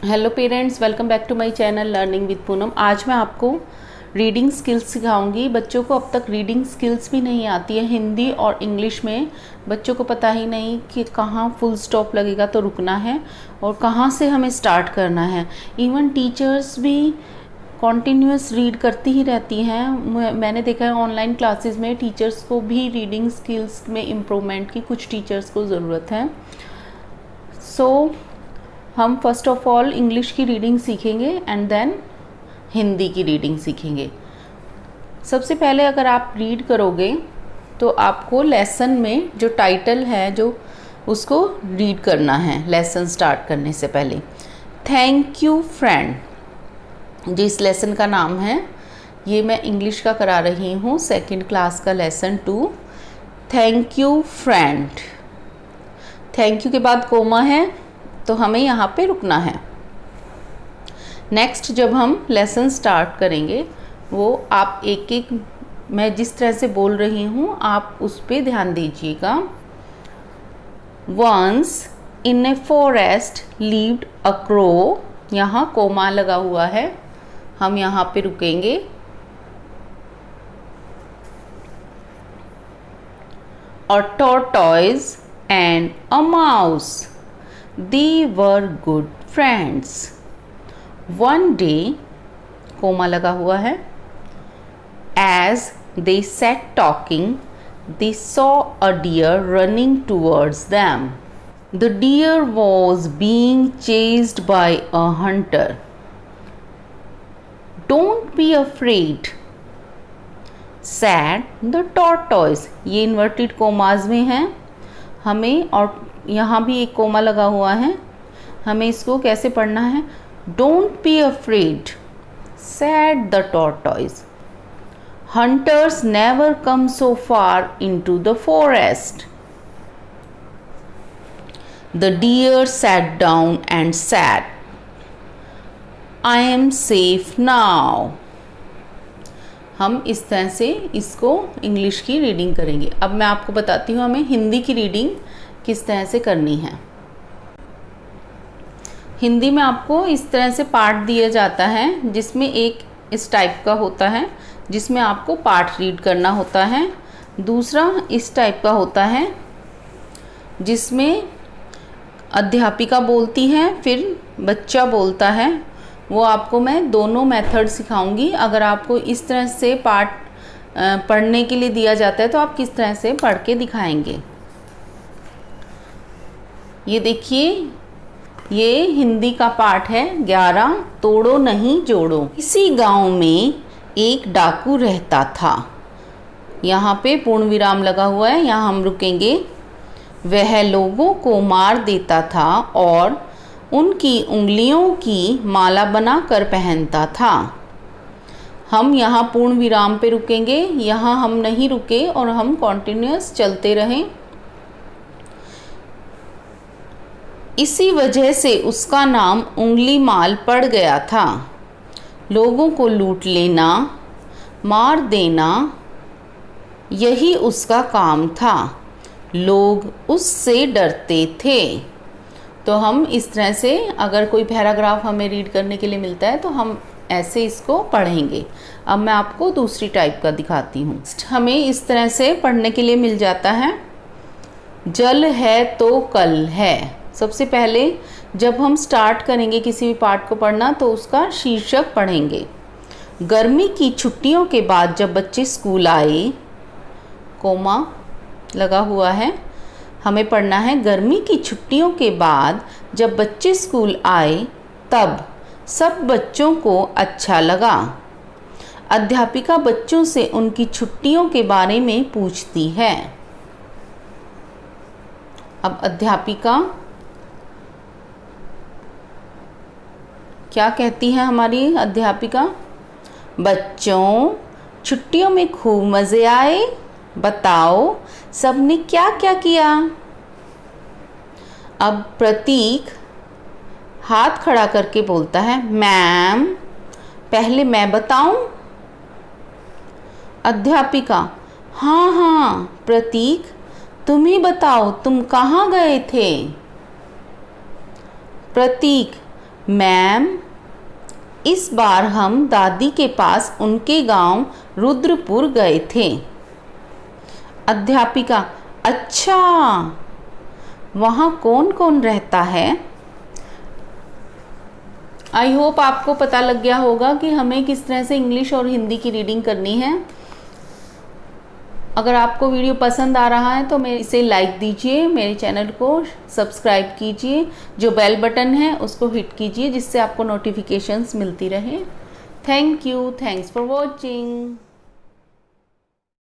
Hello parents, welcome back to my channel learning with Poonam. आज मैं आपको रीडिंग स्किल्स सिखाऊंगी। बच्चों को अब तक रीडिंग स्किल्स भी नहीं आती है। हिंदी और इंग्लिश में बच्चों को पता ही नहीं कि कहाँ फुल स्टॉप लगेगा तो रुकना है और कहाँ से हमें स्टार्ट करना है। इवन टीचर्स भी कॉन्टीन्यूअस रीड करती ही रहती हैं। मैंने देखा है ऑनलाइन क्लासेस में टीचर्स को भी रीडिंग स्किल्स में इम्प्रूवमेंट की कुछ टीचर्स को ज़रूरत है। हम फर्स्ट ऑफ ऑल इंग्लिश की रीडिंग सीखेंगे एंड देन हिंदी की रीडिंग सीखेंगे। सबसे पहले अगर आप रीड करोगे तो आपको लेसन में जो टाइटल है जो उसको रीड करना है लेसन स्टार्ट करने से पहले। थैंक यू फ्रेंड, जिस लेसन का नाम है, ये मैं इंग्लिश का करा रही हूँ, सेकंड क्लास का lesson 2। Thank you friend. Thank you के बाद कोमा है तो हमें यहाँ पे रुकना है। नेक्स्ट जब हम लेसन स्टार्ट करेंगे वो आप एक एक, मैं जिस तरह से बोल रही हूँ आप उस पर ध्यान दीजिएगा। Once in a forest lived a crow, यहाँ कोमा लगा हुआ है, हम यहाँ पे रुकेंगे। A tortoise and a mouse, they were good friends. One day, comma लगा हुआ है, as they sat talking, they saw a deer running towards them. The deer was being chased by a hunter. Don't be afraid, said the tortoise. ये inverted commas में है हमें, और यहाँ भी एक कोमा लगा हुआ है, हमें इसको कैसे पढ़ना है? Don't be afraid, said the tortoise. Hunters never come so far into the forest. The deer sat down and said, I am safe now. हम इस तरह से इसको इंग्लिश की रीडिंग करेंगे। अब मैं आपको बताती हूँ हमें हिंदी की रीडिंग किस तरह से करनी है। हिंदी में आपको इस तरह से पार्ट दिया जाता है जिसमें एक इस टाइप का होता है जिसमें आपको पार्ट रीड करना होता है, दूसरा इस टाइप का होता है जिसमें अध्यापिका बोलती है फिर बच्चा बोलता है। वो आपको मैं दोनों मेथड सिखाऊंगी। अगर आपको इस तरह से पार्ट पढ़ने के लिए दिया जाता है तो आप किस तरह से पढ़ के दिखाएंगे। ये देखिए, ये हिंदी का पार्ट है 11, तोड़ो नहीं जोड़ो। इसी गांव में एक डाकू रहता था, यहाँ पे पूर्ण विराम लगा हुआ है, यहाँ हम रुकेंगे। वह लोगों को मार देता था और उनकी उंगलियों की माला बना कर पहनता था। हम यहाँ पूर्ण विराम पे रुकेंगे, यहाँ हम नहीं रुके और हम कॉन्टिन्यूअस चलते रहें। इसी वजह से उसका नाम उंगली माल पड़ गया था। लोगों को लूट लेना, मार देना, यही उसका काम था। लोग उससे डरते थे। तो हम इस तरह से अगर कोई पैराग्राफ हमें रीड करने के लिए मिलता है तो हम ऐसे इसको पढ़ेंगे। अब मैं आपको दूसरी टाइप का दिखाती हूँ। हमें इस तरह से पढ़ने के लिए मिल जाता है, जल है तो कल है। सबसे पहले जब हम स्टार्ट करेंगे किसी भी पार्ट को पढ़ना तो उसका शीर्षक पढ़ेंगे। गर्मी की छुट्टियों के बाद जब बच्चे स्कूल आए, कोमा लगा हुआ है, हमें पढ़ना है गर्मी की छुट्टियों के बाद जब बच्चे स्कूल आए तब सब बच्चों को अच्छा लगा। अध्यापिका बच्चों से उनकी छुट्टियों के बारे में पूछती है। अब अध्यापिका क्या कहती है हमारी अध्यापिका? बच्चों, छुट्टियों में खूब मज़े आए, बताओ सबने क्या क्या किया? अब प्रतीक हाथ खड़ा करके बोलता है, मैम पहले मैं बताऊं? अध्यापिका, हाँ हाँ प्रतीक, तुम ही बताओ, तुम कहाँ गए थे? प्रतीक, मैम, इस बार हम दादी के पास उनके गांव रुद्रपुर गए थे। अध्यापिका, अच्छा, वहाँ कौन कौन रहता है? आई होप आपको पता लग गया होगा कि हमें किस तरह से इंग्लिश और हिंदी की रीडिंग करनी है। अगर आपको वीडियो पसंद आ रहा है तो मेरे इसे लाइक दीजिए, मेरे चैनल को सब्सक्राइब कीजिए, जो बेल बटन है उसको हिट कीजिए जिससे आपको नोटिफिकेशंस मिलती रहे। Thank you, thanks for watching.